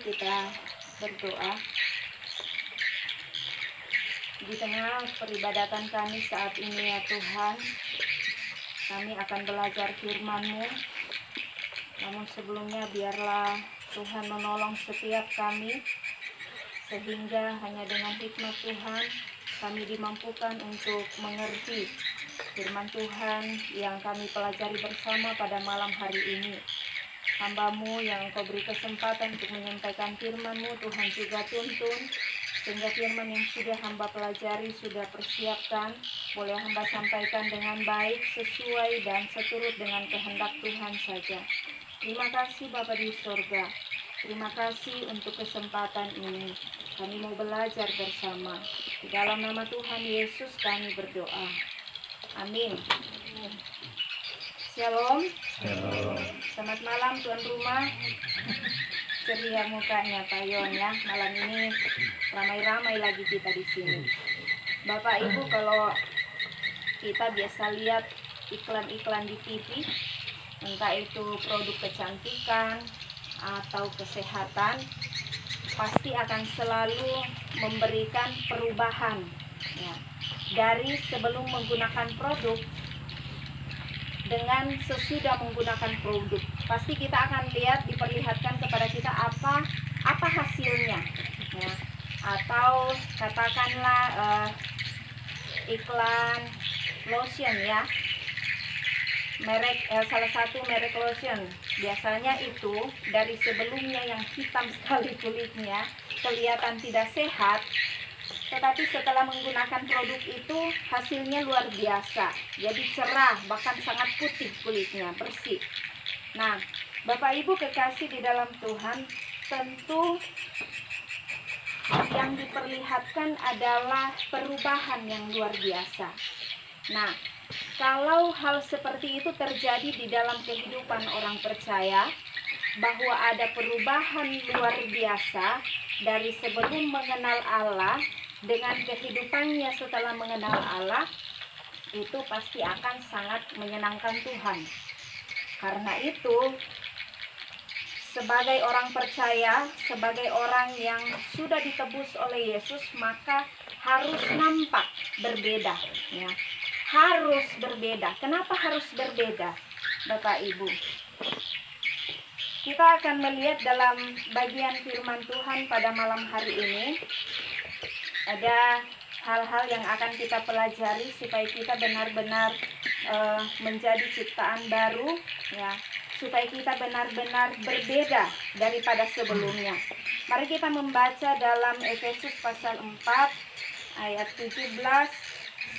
kita berdoa. Di tengah peribadatan kami saat ini ya Tuhan, kami akan belajar firman-Mu. Namun sebelumnya biarlah Tuhan menolong setiap kami, sehingga hanya dengan hikmat Tuhan kami dimampukan untuk mengerti firman Tuhan yang kami pelajari bersama pada malam hari ini. Hamba-Mu yang Engkau beri kesempatan untuk menyampaikan firman-Mu, Tuhan juga tuntun, sehingga firman yang sudah hamba pelajari, sudah persiapkan, boleh hamba sampaikan dengan baik, sesuai dan seturut dengan kehendak Tuhan saja. Terima kasih Bapa di surga. Terima kasih untuk kesempatan ini. Kami mau belajar bersama. Di dalam nama Tuhan Yesus kami berdoa. Amin. Shalom. Shalom. Selamat malam tuan rumah. Ceria mukanya Pak Yon ya. Malam ini ramai-ramai lagi kita di sini. Bapak Ibu, kalau kita biasa lihat iklan-iklan di TV, entah itu produk kecantikan atau kesehatan, pasti akan selalu memberikan perubahan ya, dari sebelum menggunakan produk dengan sesudah menggunakan produk. Pasti kita akan lihat, diperlihatkan kepada kita apa hasilnya ya. Atau katakanlah iklan lotion ya, merek salah satu merek lotion, biasanya itu dari sebelumnya yang hitam sekali kulitnya, kelihatan tidak sehat, tetapi setelah menggunakan produk itu hasilnya luar biasa, jadi cerah, bahkan sangat putih kulitnya, bersih. Nah, Bapak Ibu kekasih di dalam Tuhan, tentu yang diperlihatkan adalah perubahan yang luar biasa. Nah, kalau hal seperti itu terjadi di dalam kehidupan orang percaya, bahwa ada perubahan luar biasa dari sebelum mengenal Allah dengan kehidupannya setelah mengenal Allah, itu pasti akan sangat menyenangkan Tuhan. Karena itu, sebagai orang percaya, sebagai orang yang sudah ditebus oleh Yesus, maka harus nampak berbeda ya. Harus berbeda. Kenapa harus berbeda, Bapak Ibu? Kita akan melihat dalam bagian firman Tuhan pada malam hari ini, ada hal-hal yang akan kita pelajari supaya kita benar-benar menjadi ciptaan baru ya, supaya kita benar-benar berbeda daripada sebelumnya. Mari kita membaca dalam Efesus pasal 4 ayat 17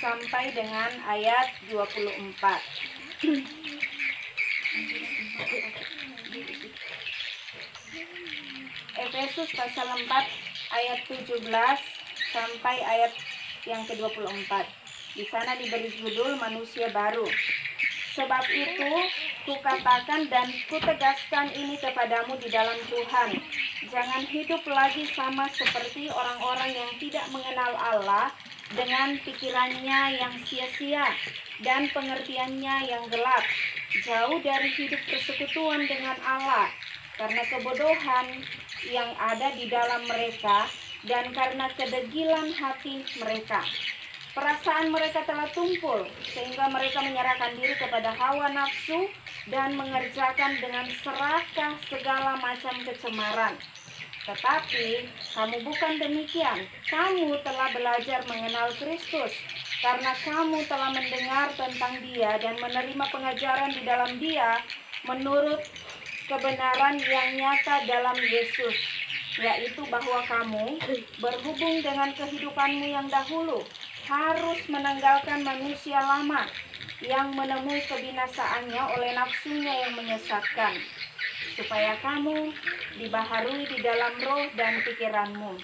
sampai dengan ayat 24. Efesus pasal 4 ayat 17 sampai ayat yang ke-24. Di sana diberi judul manusia baru. Sebab itu kukatakan dan kutegaskan ini kepadamu di dalam Tuhan, jangan hidup lagi sama seperti orang-orang yang tidak mengenal Allah, dengan pikirannya yang sia-sia dan pengertiannya yang gelap, jauh dari hidup persekutuan dengan Allah, karena kebodohan yang ada di dalam mereka dan karena kedegilan hati mereka. Perasaan mereka telah tumpul sehingga mereka menyerahkan diri kepada hawa nafsu dan mengerjakan dengan serakah segala macam kecemaran. Tetapi kamu bukan demikian. Kamu telah belajar mengenal Kristus, karena kamu telah mendengar tentang Dia dan menerima pengajaran di dalam Dia menurut kebenaran yang nyata dalam Yesus, yaitu bahwa kamu berhubung dengan kehidupanmu yang dahulu harus menanggalkan manusia lama yang menemui kebinasaannya oleh nafsunya yang menyesatkan, supaya kamu dibaharui di dalam roh dan pikiranmu,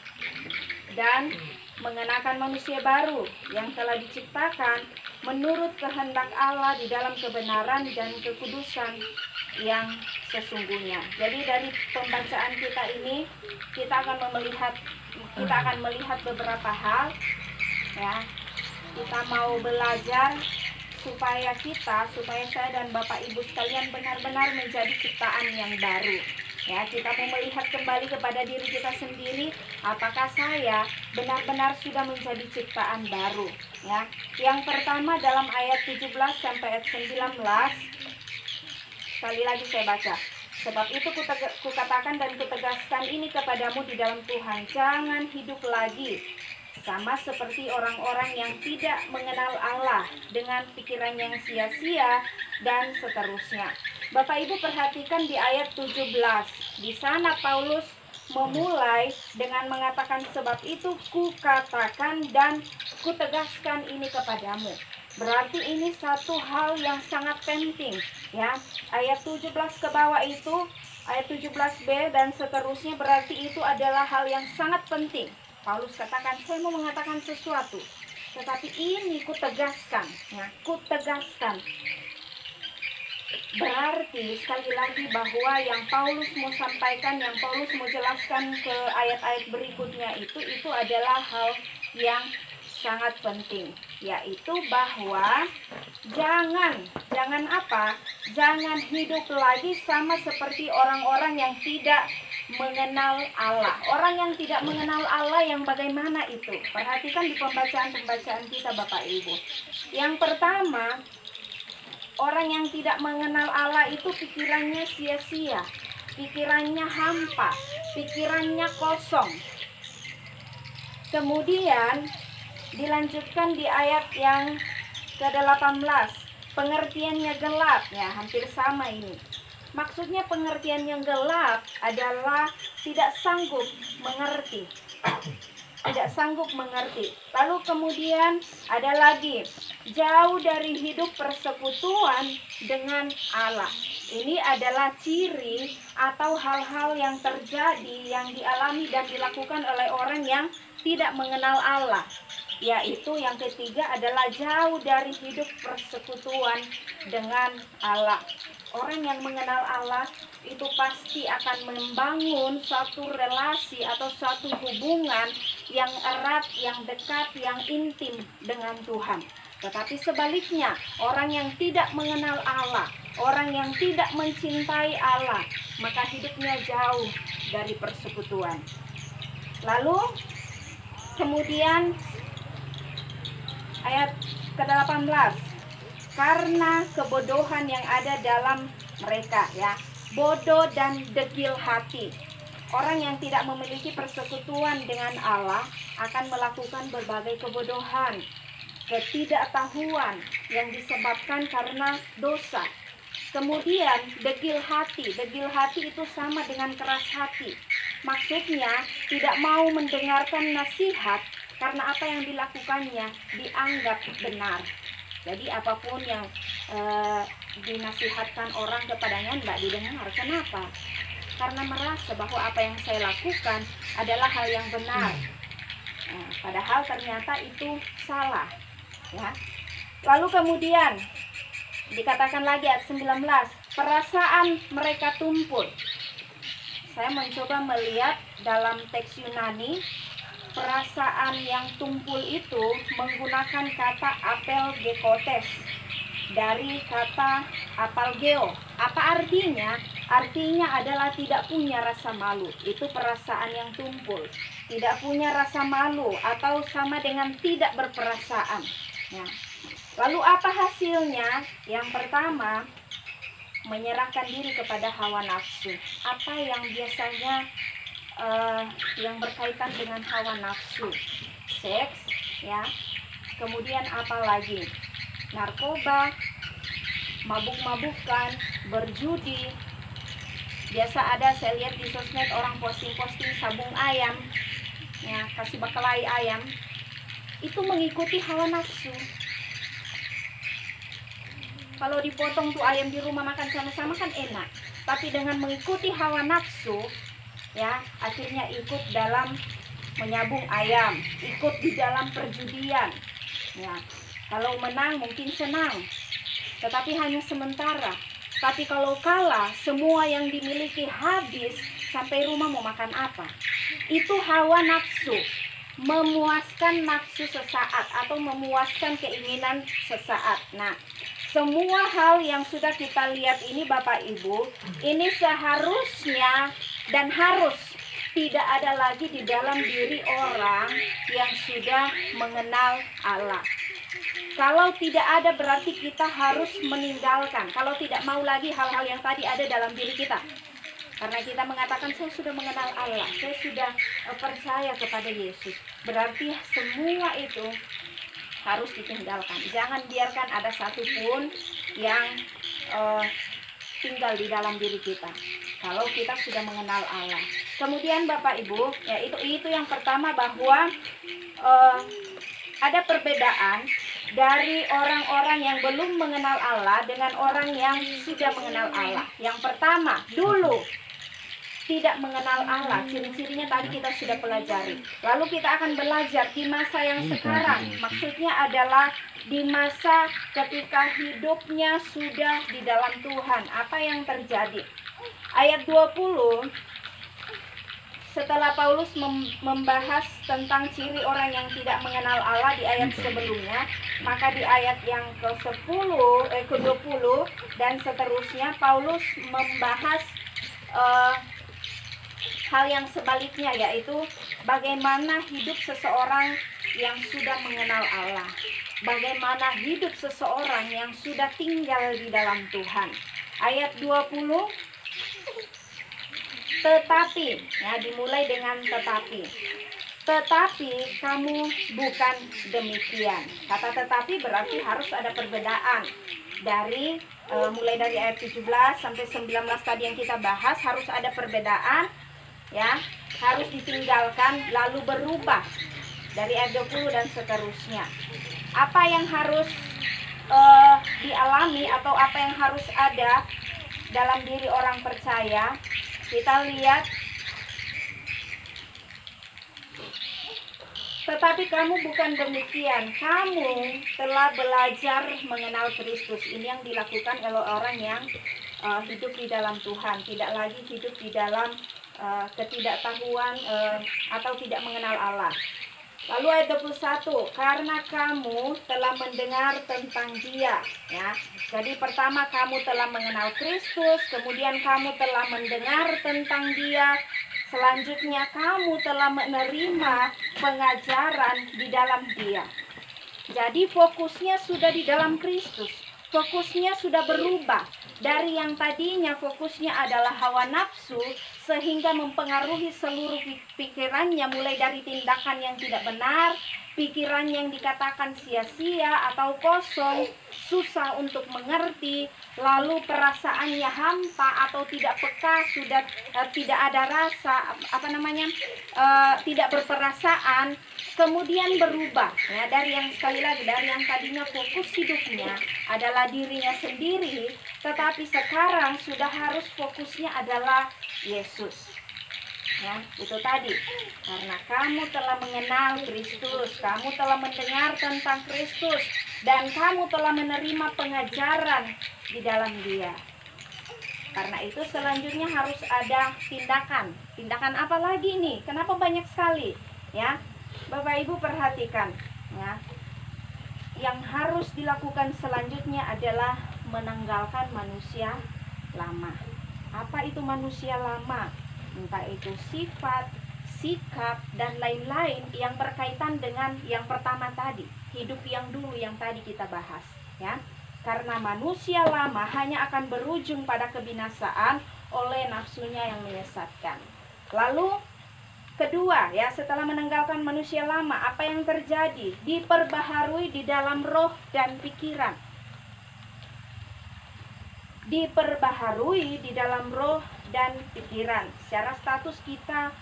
dan mengenakan manusia baru yang telah diciptakan menurut kehendak Allah di dalam kebenaran dan kekudusan yang sesungguhnya. Jadi dari pembacaan kita ini kita akan melihat beberapa hal ya. Kita mau belajar supaya saya dan Bapak Ibu sekalian benar-benar menjadi ciptaan yang baru. Ya, kita mau melihat kembali kepada diri kita sendiri, apakah saya benar-benar sudah menjadi ciptaan baru. Ya, yang pertama dalam ayat 17 sampai ayat 19, sekali lagi saya baca. Sebab itu kukatakan dan kutegaskan ini kepadamu di dalam Tuhan, jangan hidup lagi sama seperti orang-orang yang tidak mengenal Allah dengan pikiran yang sia-sia dan seterusnya. Bapak Ibu perhatikan di ayat 17. Di sana Paulus memulai dengan mengatakan, sebab itu kukatakan dan kutegaskan ini kepadamu. Berarti ini satu hal yang sangat penting, ya. Ayat 17 ke bawah itu, ayat 17b dan seterusnya, berarti itu adalah hal yang sangat penting. Paulus katakan, saya mau mengatakan sesuatu, tetapi ini kutegaskan, ya, kutegaskan. Berarti sekali lagi bahwa yang Paulus mau sampaikan, yang Paulus mau jelaskan ke ayat-ayat berikutnya itu adalah hal yang sangat penting, yaitu bahwa jangan apa? Jangan hidup lagi sama seperti orang-orang yang tidak mengenal Allah. Orang yang tidak mengenal Allah yang bagaimana itu? Perhatikan di pembacaan-pembacaan kita Bapak Ibu. Yang pertama, orang yang tidak mengenal Allah itu pikirannya sia-sia, pikirannya hampa, pikirannya kosong. Kemudian dilanjutkan di ayat yang ke-18, pengertiannya gelap, ya hampir sama ini. Maksudnya pengertian yang gelap adalah tidak sanggup mengerti. Tidak sanggup mengerti. Lalu kemudian ada lagi, jauh dari hidup persekutuan dengan Allah. Ini adalah ciri atau hal-hal yang terjadi, yang dialami dan dilakukan oleh orang yang tidak mengenal Allah. Yaitu yang ketiga adalah jauh dari hidup persekutuan dengan Allah. Orang yang mengenal Allah itu pasti akan membangun suatu relasi atau suatu hubungan yang erat, yang dekat, yang intim dengan Tuhan. Tetapi sebaliknya, orang yang tidak mengenal Allah, orang yang tidak mencintai Allah, maka hidupnya jauh dari persekutuan. Lalu kemudian ayat ke-18, karena kebodohan yang ada dalam mereka, ya, bodoh dan degil hati. Orang yang tidak memiliki persekutuan dengan Allah akan melakukan berbagai kebodohan, ketidaktahuan yang disebabkan karena dosa. Kemudian degil hati itu sama dengan keras hati. Maksudnya tidak mau mendengarkan nasihat karena apa yang dilakukannya dianggap benar. Jadi apapun yang dinasihatkan orang kepadanya tidak didengar. Kenapa? Karena merasa bahwa apa yang saya lakukan adalah hal yang benar. Nah, padahal ternyata itu salah, ya. Lalu kemudian dikatakan lagi ayat 19, perasaan mereka tumpul. Saya mencoba melihat dalam teks Yunani, perasaan yang tumpul itu menggunakan kata apelgekotes dari kata apalgeo. Apa artinya? Artinya adalah tidak punya rasa malu. Itu perasaan yang tumpul. Tidak punya rasa malu atau sama dengan tidak berperasaan. Ya. Lalu apa hasilnya? Yang pertama, menyerahkan diri kepada hawa nafsu. Apa yang biasanya yang berkaitan dengan hawa nafsu? Seks, ya. Kemudian apa lagi? Narkoba, mabuk-mabukan, berjudi. Biasa ada, saya lihat di sosmed orang posting-posting sabung ayam, ya, kasih bakelai ayam. Itu mengikuti hawa nafsu. Kalau dipotong tuh ayam di rumah makan sama-sama kan enak, tapi dengan mengikuti hawa nafsu, ya, akhirnya ikut dalam menyabung ayam, ikut di dalam perjudian, ya. Kalau menang mungkin senang, tetapi hanya sementara. Tapi kalau kalah, semua yang dimiliki habis, sampai rumah mau makan apa? Itu hawa nafsu, memuaskan nafsu sesaat atau memuaskan keinginan sesaat. Nah, Semua hal yang sudah kita lihat ini Bapak Ibu, ini seharusnya dan harus tidak ada lagi di dalam diri orang yang sudah mengenal Allah. Kalau tidak ada berarti kita harus meninggalkan. Kalau tidak mau lagi hal-hal yang tadi ada dalam diri kita. Karena kita mengatakan saya sudah mengenal Allah, saya sudah percaya kepada Yesus. Berarti semua itu harus ditinggalkan. Jangan biarkan ada satupun yang tinggal di dalam diri kita. Kalau kita sudah mengenal Allah. Kemudian Bapak Ibu, ya itu yang pertama, bahwa ada perbedaan dari orang-orang yang belum mengenal Allah dengan orang yang sudah mengenal Allah. Yang pertama, dulu tidak mengenal Allah, ciri-cirinya tadi kita sudah pelajari. Lalu kita akan belajar di masa yang sekarang. Maksudnya adalah di masa ketika hidupnya sudah di dalam Tuhan. Apa yang terjadi? Ayat 20, setelah Paulus membahas tentang ciri orang yang tidak mengenal Allah di ayat sebelumnya, maka di ayat yang ke-20 dan seterusnya Paulus membahas hal yang sebaliknya, yaitu bagaimana hidup seseorang yang sudah mengenal Allah. Bagaimana hidup seseorang yang sudah tinggal di dalam Tuhan. Ayat 20, tetapi, ya dimulai dengan tetapi. Tetapi kamu bukan demikian. Kata tetapi berarti harus ada perbedaan. Dari mulai dari ayat 17 sampai 19 tadi yang kita bahas, harus ada perbedaan, ya, harus ditinggalkan lalu berubah dari ayat 20 dan seterusnya. Apa yang harus dialami atau apa yang harus ada dalam diri orang percaya? Kita lihat, tetapi kamu bukan demikian, kamu telah belajar mengenal Kristus. Ini yang dilakukan oleh orang yang hidup di dalam Tuhan, tidak lagi hidup di dalam ketidaktahuan atau tidak mengenal Allah. Lalu ayat 21, karena kamu telah mendengar tentang Dia, ya. Jadi pertama kamu telah mengenal Kristus, kemudian kamu telah mendengar tentang Dia, selanjutnya kamu telah menerima pengajaran di dalam Dia. Jadi fokusnya sudah di dalam Kristus. Fokusnya sudah berubah dari yang tadinya fokusnya adalah hawa nafsu, sehingga mempengaruhi seluruh pikirannya, mulai dari tindakan yang tidak benar, pikiran yang dikatakan sia-sia atau kosong, susah untuk mengerti, lalu perasaannya hampa atau tidak peka, sudah tidak ada rasa, tidak berperasaan, kemudian berubah, ya, dari yang sekali lagi dari yang tadinya fokus hidupnya adalah dirinya sendiri, tetapi sekarang sudah harus fokusnya adalah Yesus. Ya, itu tadi. Karena kamu telah mengenal Kristus, kamu telah mendengar tentang Kristus, dan kamu telah menerima pengajaran di dalam Dia. Karena itu selanjutnya harus ada tindakan. Tindakan apa lagi nih? Kenapa banyak sekali? Ya, Bapak Ibu perhatikan, ya. Yang harus dilakukan selanjutnya adalah menanggalkan manusia lama. Apa itu manusia lama? Entah itu sifat, sikap, dan lain-lain yang berkaitan dengan yang pertama tadi, hidup yang dulu yang tadi kita bahas, ya. Karena manusia lama hanya akan berujung pada kebinasaan oleh nafsunya yang menyesatkan. Lalu kedua, ya, setelah menanggalkan manusia lama, apa yang terjadi? Diperbaharui di dalam roh dan pikiran. Diperbaharui di dalam roh dan pikiran. Secara status kita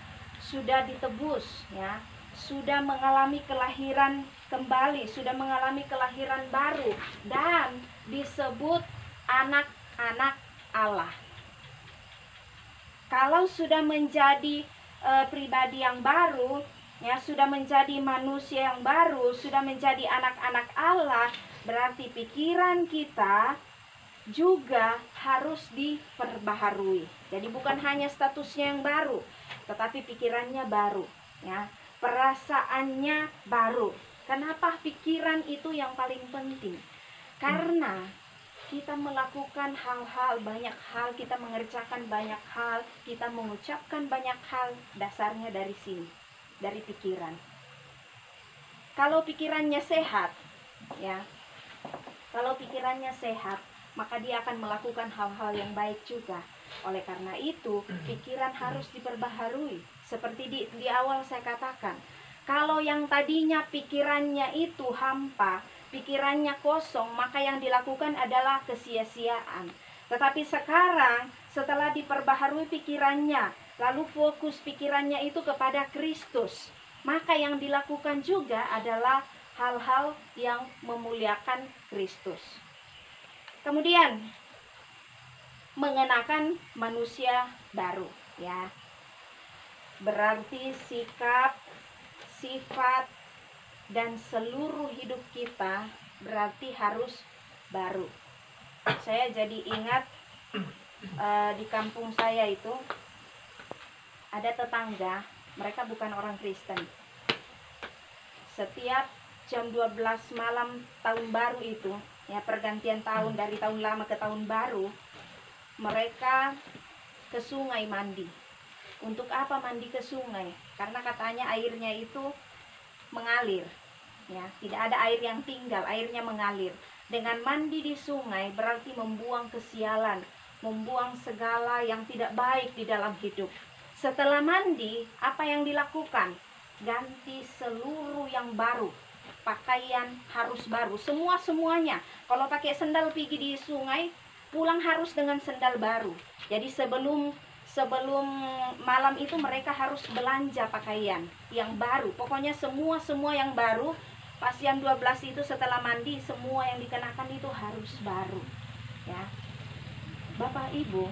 sudah ditebus, ya, sudah mengalami kelahiran kembali, sudah mengalami kelahiran baru, dan disebut anak-anak Allah. Kalau sudah menjadi pribadi yang baru, ya, sudah menjadi manusia yang baru, sudah menjadi anak-anak Allah, berarti pikiran kita juga harus diperbaharui. Jadi bukan hanya statusnya yang baru, tetapi pikirannya baru, ya, perasaannya baru. Kenapa pikiran itu yang paling penting? Karena kita melakukan hal-hal, banyak hal, kita mengerjakan banyak hal, kita mengucapkan banyak hal, dasarnya dari sini, dari pikiran. Kalau pikirannya sehat, ya, kalau pikirannya sehat, maka dia akan melakukan hal-hal yang baik juga. Oleh karena itu, pikiran harus diperbaharui. Seperti di awal saya katakan, kalau yang tadinya pikirannya itu hampa, pikirannya kosong, maka yang dilakukan adalah kesia-siaan. Tetapi sekarang, setelah diperbaharui pikirannya, lalu fokus pikirannya itu kepada Kristus, maka yang dilakukan juga adalah hal-hal yang memuliakan Kristus. Kemudian mengenakan manusia baru, ya. Berarti sikap, sifat, dan seluruh hidup kita berarti harus baru. Saya jadi ingat di kampung saya itu ada tetangga, mereka bukan orang Kristen. Setiap jam 12 malam tahun baru itu, ya, pergantian tahun dari tahun lama ke tahun baru, mereka ke sungai mandi. Untuk apa mandi ke sungai? Karena katanya airnya itu mengalir, ya, tidak ada air yang tinggal, airnya mengalir. Dengan mandi di sungai berarti membuang kesialan, membuang segala yang tidak baik di dalam hidup. Setelah mandi, apa yang dilakukan? Ganti seluruh yang baru. Pakaian harus baru, semuanya. Kalau pakai sendal pergi di sungai, pulang harus dengan sendal baru. Jadi sebelum malam itu mereka harus belanja pakaian yang baru. Pokoknya semua yang baru. Pas jam 12 itu setelah mandi, semua yang dikenakan itu harus baru, ya. Bapak Ibu,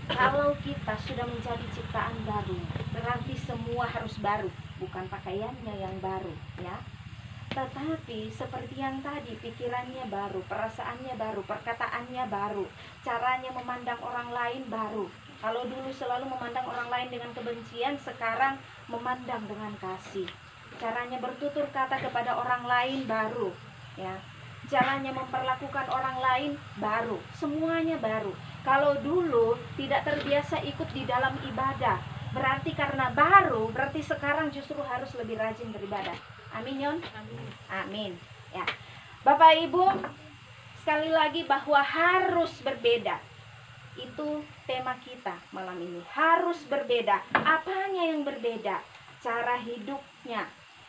kalau kita sudah menjadi ciptaan baru, berarti semua harus baru, bukan pakaiannya yang baru, ya. Tetapi seperti yang tadi, pikirannya baru, perasaannya baru, perkataannya baru, caranya memandang orang lain baru. Kalau dulu selalu memandang orang lain dengan kebencian, sekarang memandang dengan kasih. Caranya bertutur kata kepada orang lain baru, ya. Jalannya memperlakukan orang lain baru, semuanya baru. Kalau dulu tidak terbiasa ikut di dalam ibadah, berarti karena baru, berarti sekarang justru harus lebih rajin beribadah. Amin, Yon? Amin. Ya. Bapak Ibu, sekali lagi bahwa harus berbeda. Itu tema kita malam ini. Harus berbeda. Apanya yang berbeda? Cara hidupnya.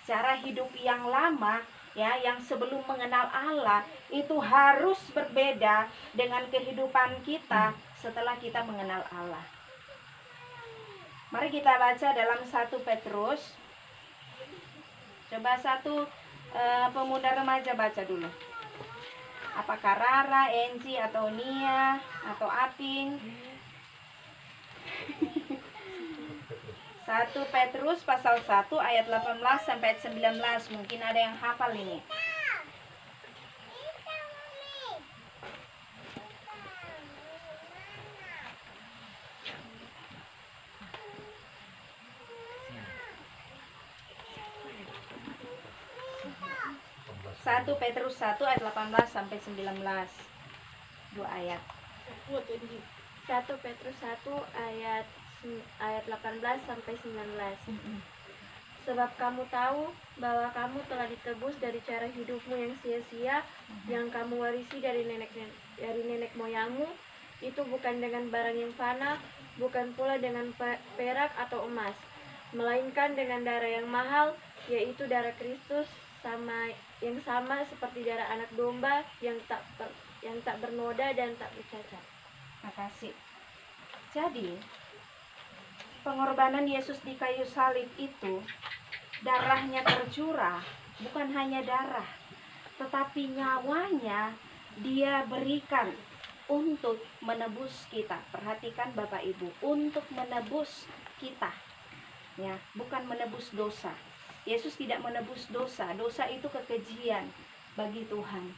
Cara hidup yang lama, ya, yang sebelum mengenal Allah, itu harus berbeda dengan kehidupan kita setelah kita mengenal Allah. Mari kita baca dalam 1 Petrus. Coba satu pemuda remaja baca dulu. Apakah Rara, Enzi, atau Nia, atau Aping? 1 Petrus pasal 1 ayat 18 sampai 19. Mungkin ada yang hafal ini. Satu Petrus 1 ayat 18 sampai 19. 2 ayat. 1 Petrus 1 ayat 18 sampai 19. Sebab kamu tahu bahwa kamu telah ditebus dari cara hidupmu yang sia-sia, yang kamu warisi dari nenek moyangmu, itu bukan dengan barang yang fana, bukan pula dengan perak atau emas, melainkan dengan darah yang mahal, yaitu darah Kristus, yang sama seperti darah anak domba yang tak bernoda dan tak bercacat. Makasih. Jadi pengorbanan Yesus di kayu salib itu, darahnya tercurah, bukan hanya darah, tetapi nyawanya dia berikan untuk menebus kita. Perhatikan Bapak Ibu, untuk menebus kita, ya, bukan menebus dosa. Yesus tidak menebus dosa. Dosa itu kekejian bagi Tuhan.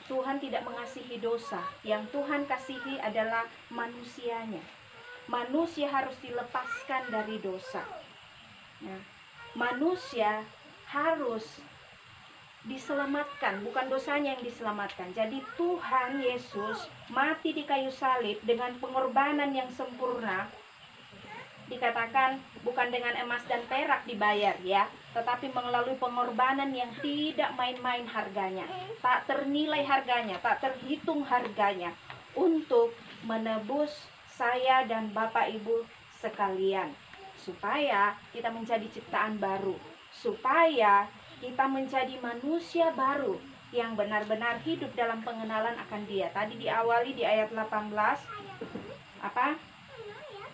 Tuhan tidak mengasihi dosa. Yang Tuhan kasihi adalah manusianya. Manusia harus dilepaskan dari dosa. Nah, manusia harus diselamatkan, bukan dosanya yang diselamatkan. Jadi Tuhan Yesus mati di kayu salib dengan pengorbanan yang sempurna. Dikatakan bukan dengan emas dan perak dibayar ya, tetapi melalui pengorbanan yang tidak main-main harganya, tak ternilai harganya, tak terhitung harganya, untuk menebus saya dan Bapak Ibu sekalian, supaya kita menjadi ciptaan baru, supaya kita menjadi manusia baru yang benar-benar hidup dalam pengenalan akan Dia. Tadi diawali di ayat 18, apa?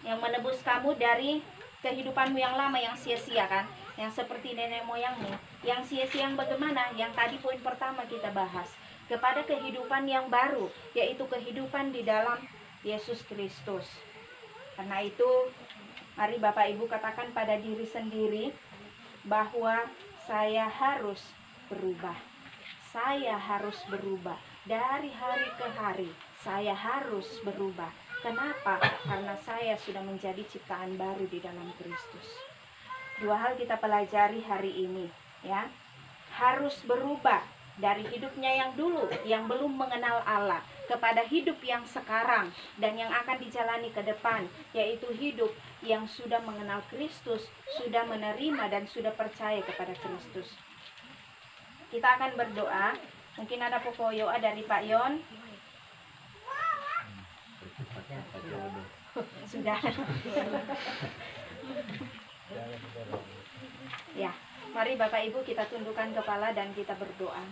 Yang menebus kamu dari kehidupanmu yang lama yang sia-sia kan, yang seperti nenek moyangmu. Yang sia-sia yang bagaimana? Yang tadi poin pertama kita bahas, kepada kehidupan yang baru, yaitu kehidupan di dalam Yesus Kristus. Karena itu mari Bapak Ibu katakan pada diri sendiri bahwa saya harus berubah. Saya harus berubah. Dari hari ke hari saya harus berubah. Kenapa? Karena saya sudah menjadi ciptaan baru di dalam Kristus. Dua hal kita pelajari hari ini ya. Harus berubah dari hidupnya yang dulu, yang belum mengenal Allah, kepada hidup yang sekarang dan yang akan dijalani ke depan, yaitu hidup yang sudah mengenal Kristus, sudah menerima dan sudah percaya kepada Kristus. Kita akan berdoa. Mungkin ada pokoyoa dari Pak Yon. Sudah. Ya, mari Bapak Ibu kita tundukkan kepala dan kita berdoa.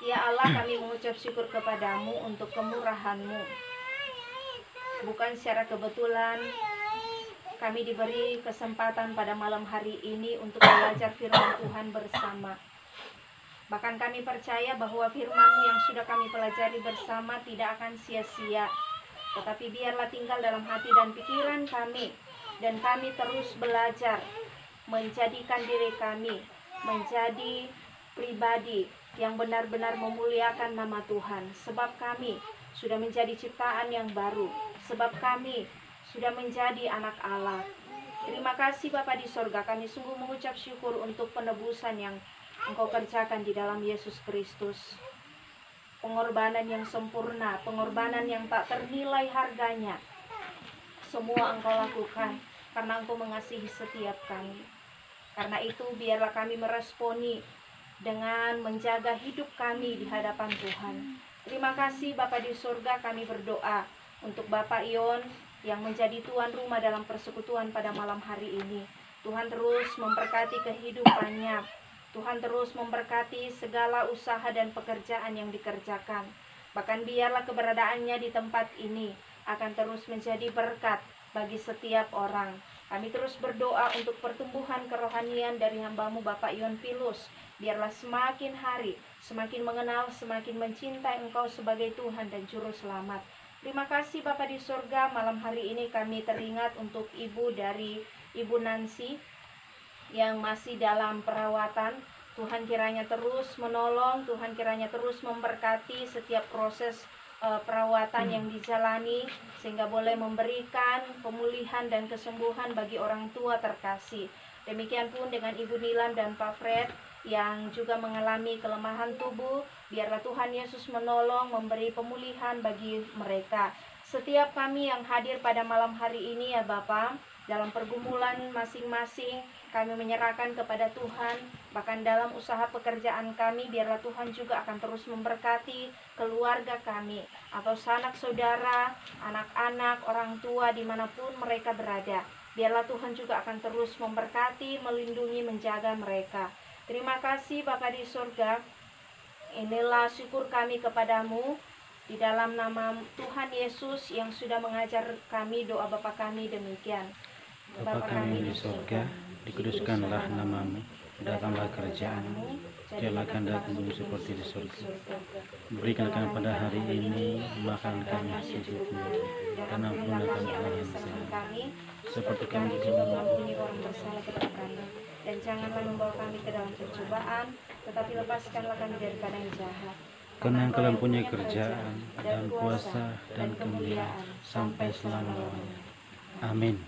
Ya Allah, kami mengucap syukur kepadamu untuk kemurahan-Mu. Bukan secara kebetulan kami diberi kesempatan pada malam hari ini untuk belajar firman Tuhan bersama. Bahkan kami percaya bahwa firman-Mu yang sudah kami pelajari bersama tidak akan sia-sia, tetapi biarlah tinggal dalam hati dan pikiran kami, dan kami terus belajar menjadikan diri kami menjadi pribadi yang benar-benar memuliakan nama Tuhan, sebab kami sudah menjadi ciptaan yang baru, sebab kami sudah menjadi anak Allah. Terima kasih Bapa di sorga, kami sungguh mengucap syukur untuk penebusan yang Engkau kerjakan di dalam Yesus Kristus. Pengorbanan yang sempurna, pengorbanan yang tak ternilai harganya. Semua Engkau lakukan karena Engkau mengasihi setiap kami. Karena itu biarlah kami meresponi dengan menjaga hidup kami di hadapan Tuhan. Terima kasih Bapa di surga, kami berdoa untuk Bapak Yon yang menjadi tuan rumah dalam persekutuan pada malam hari ini. Tuhan terus memberkati kehidupannya. Tuhan terus memberkati segala usaha dan pekerjaan yang dikerjakan. Bahkan biarlah keberadaannya di tempat ini akan terus menjadi berkat bagi setiap orang. Kami terus berdoa untuk pertumbuhan kerohanian dari hamba-Mu Bapak Yon Pilus. Biarlah semakin hari, semakin mengenal, semakin mencintai Engkau sebagai Tuhan dan Juru Selamat. Terima kasih Bapa di surga, malam hari ini kami teringat untuk ibu dari Ibu Nancy yang masih dalam perawatan. Tuhan kiranya terus menolong, Tuhan kiranya terus memberkati setiap proses perawatan yang dijalani, sehingga boleh memberikan pemulihan dan kesembuhan bagi orang tua terkasih. Demikian pun dengan Ibu Nilam dan Pak Fred yang juga mengalami kelemahan tubuh, biarlah Tuhan Yesus menolong, memberi pemulihan bagi mereka. Setiap kami yang hadir pada malam hari ini ya Bapa, dalam pergumulan masing-masing, kami menyerahkan kepada Tuhan. Bahkan dalam usaha pekerjaan kami, biarlah Tuhan juga akan terus memberkati keluarga kami, atau sanak saudara, anak-anak, orang tua, dimanapun mereka berada. Biarlah Tuhan juga akan terus memberkati, melindungi, menjaga mereka. Terima kasih Bapa di surga. Inilah syukur kami kepadamu, di dalam nama Tuhan Yesus yang sudah mengajar kami doa Bapa kami demikian. Bapa kami di surga, dikuduskanlah nama-Mu, datanglah kerajaan-Mu, jadilah kehendak-Mu seperti di surga. Berikan kami pada hari ini makanan kami secukupnya, dan ampunilah kami seperti kami juga mengampuni orang bersalah kepada kami. Dan janganlah membawa kami ke dalam pencobaan, tetapi lepaskanlah kami daripada yang jahat. Karena Engkau punya kerjaan dan kuasa dan kemuliaan sampai selama-lamanya. Amin.